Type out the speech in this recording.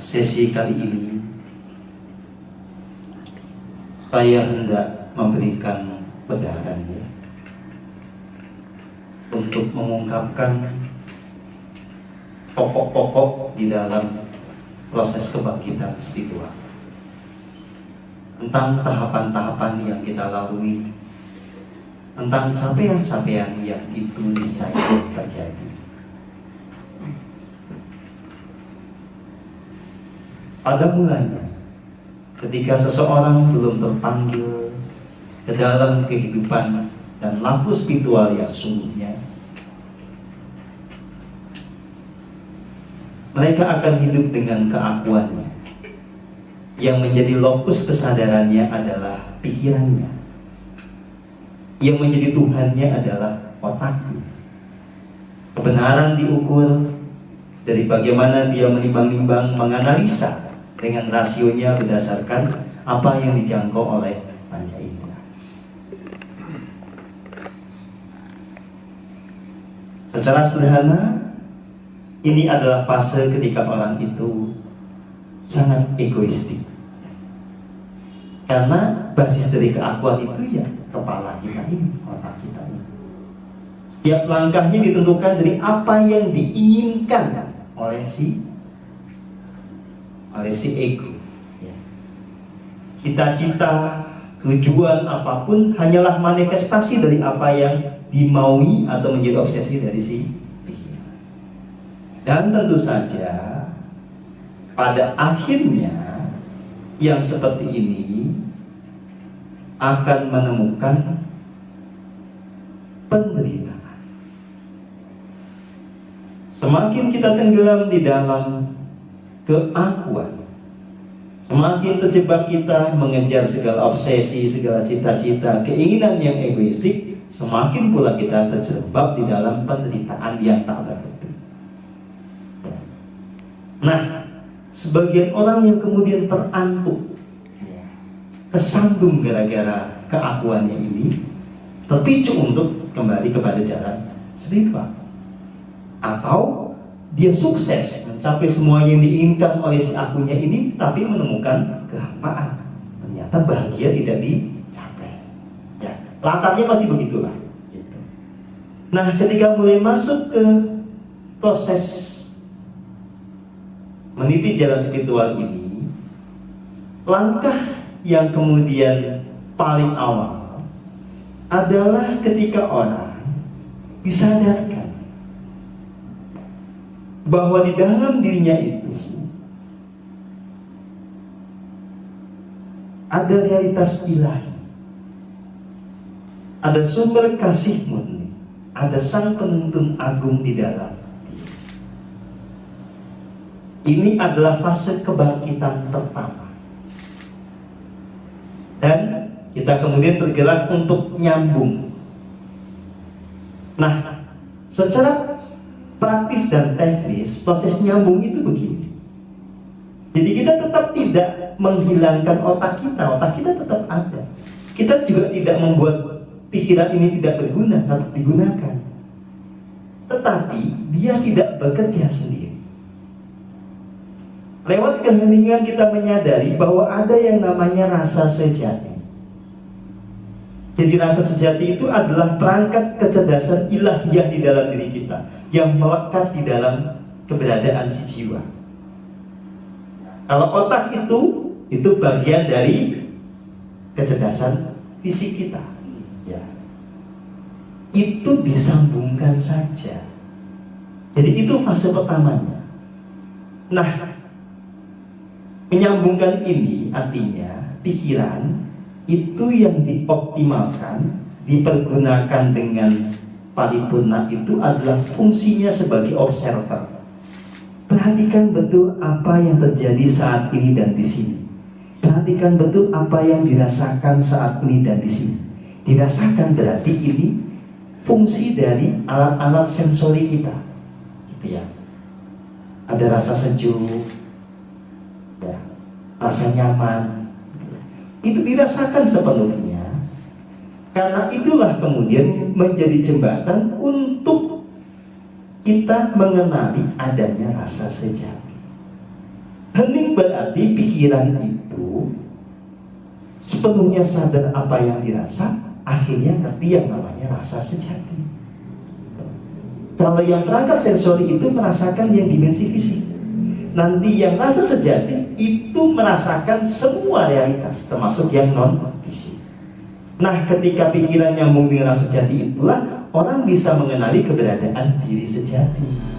sesi kali ini saya hendak memberikan pedaran untuk mengungkapkan pokok-pokok di dalam proses kebangkitan spiritual, tentang tahapan-tahapan yang kita lalui, tentang capaian-capaian yang itu niscaya terjadi. Pada mulanya, ketika seseorang belum terpanggil ke dalam kehidupan dan lampu spiritual yang sesungguhnya, mereka akan hidup dengan keakuannya. Yang menjadi lokus kesadarannya adalah pikirannya. Yang menjadi Tuhannya adalah otaknya. Kebenaran diukur dari bagaimana dia menimbang-nimbang, menganalisa dengan rasionya berdasarkan apa yang dijangkau oleh panca indera. Secara sederhana, ini adalah fase ketika orang itu sangat egoistik. Karena basis dari keakuan itu ya kepala kita ini, otak kita ini. Setiap langkahnya ditentukan dari apa yang diinginkan oleh si ego. Cita-cita, tujuan apapun hanyalah manifestasi dari apa yang dimaui atau menjadi obsesi dari si pikiran. Dan tentu saja pada akhirnya yang seperti ini akan menemukan penderitaan. Semakin kita tenggelam di dalam keakuan, semakin terjebak kita mengejar segala obsesi, segala cita-cita, keinginan yang egoistik, semakin pula kita terjebak di dalam penderitaan yang tak berhenti. Nah, sebagian orang yang kemudian terantuk, kesandung gara-gara keakuannya ini, terpicu untuk kembali kepada jalan spiritual. Atau dia sukses mencapai semua yang diinginkan oleh si akunya ini, tapi menemukan kehampaan. Ternyata bahagia tidak dicapai. Ya, latarnya pasti begitulah. Gitu. Nah, ketika mulai masuk ke proses meniti jalan spiritual ini, langkah yang kemudian paling awal adalah ketika orang disadarkan bahwa di dalam dirinya itu ada realitas ilahi, ada sumber kasih murni, ada sang penuntun agung di dalam diri. Ini adalah fase kebangkitan pertama. Dan kita kemudian tergerak untuk nyambung. Nah, secara praktis dan teknis, proses nyambung itu begini. Jadi kita tetap tidak menghilangkan otak kita tetap ada. Kita juga tidak membuat pikiran ini tidak berguna, tetap digunakan. Tetapi dia tidak bekerja sendiri. Lewat keheningan kita menyadari bahwa ada yang namanya rasa sejati. Jadi rasa sejati itu adalah perangkat kecerdasan ilahiyah di dalam diri kita yang melekat di dalam keberadaan si jiwa. Kalau otak itu bagian dari kecerdasan fisik kita. Ya. Itu disambungkan saja. Jadi itu fase pertamanya. Nah, menyambungkan ini artinya pikiran itu yang dioptimalkan, dipergunakan dengan paripurna itu adalah fungsinya sebagai observer. Perhatikan betul apa yang terjadi saat ini dan di sini. Perhatikan betul apa yang dirasakan saat ini dan di sini. Dirasakan berarti ini fungsi dari alat-alat sensori kita. Gitu ya. Ada rasa sejuk, ya, rasa nyaman. Itu dirasakan sepenuhnya. Karena itulah kemudian menjadi jembatan untuk kita mengenali adanya rasa sejati. Hening berarti pikiran itu sepenuhnya sadar apa yang dirasa, akhirnya ngerti yang namanya rasa sejati. Kalau yang perangkat sensori itu merasakan yang dimensi fisik, nanti yang rasa sejati itu merasakan semua realitas, termasuk yang non fisik. Nah, ketika pikiran nyambung dengan rasa sejati itulah orang bisa mengenali keberadaan diri sejati.